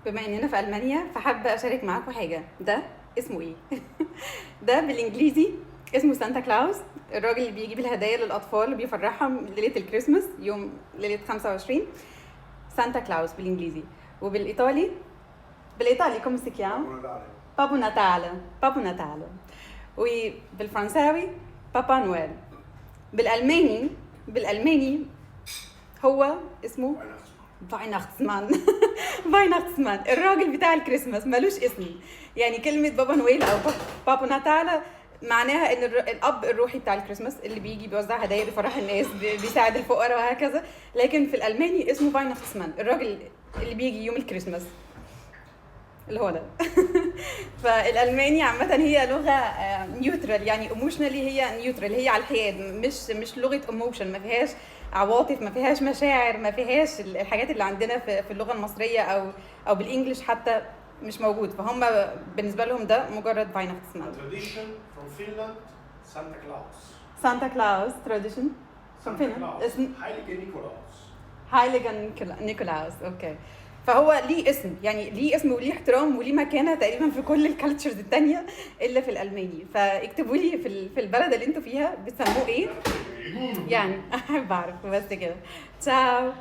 بما اننا في المانيا فحابه اشارك معاكم حاجه. ده اسمه ايه؟ ده بالانجليزي اسمه سانتا كلاوس، الراجل اللي بيجيب الهدايا للاطفال اللي بيفرحهم ليله الكريسماس، يوم ليله 25. سانتا كلاوس بالانجليزي. بالايطالي كوم سي كيام؟ بابو ناتالو. بابو ناتالو. وبالفرنساوي بابا نويل. بالالماني هو اسمه فايناختسمان. فايناختسمان، الراجل بتاع الكريسماس، ملوش اسم. يعني كلمة بابا نويل أو بابا ناتالا معناها إن الأب الروحي بتاع الكريسماس اللي بيجي بيوزع هدايا بيفرح الناس بيساعد الفقراء وهكذا. لكن في الألماني اسمه فايناختسمان، الراجل اللي بيجي يوم الكريسماس اللي هو ده. فالالماني عامه هي لغه نيوترال، يعني ايموشنالي هي نيوترال، هي على الحياد، مش لغه ايموشن، ما فيهاش عواطف، ما فيهاش مشاعر، ما فيهاش الحاجات اللي عندنا في اللغه المصريه او بالانجلش حتى مش موجود. فهم بالنسبه لهم ده مجرد فايناختسمان. Tradition from Finland, Santa Claus. سانتا كلاوس تراديشن from Finland. اسم Heilige Nikolaus. هايليجان نيكولاوس. اوكي. فهو ليه اسم، يعني ليه اسم وليه احترام وليه مكانه تقريبا في كل الكالتشرز التانية الا في الالماني. فاكتبوا لي في البلد اللي انتوا فيها بتسموه ايه، يعني احب اعرف. بس كده، تشاو.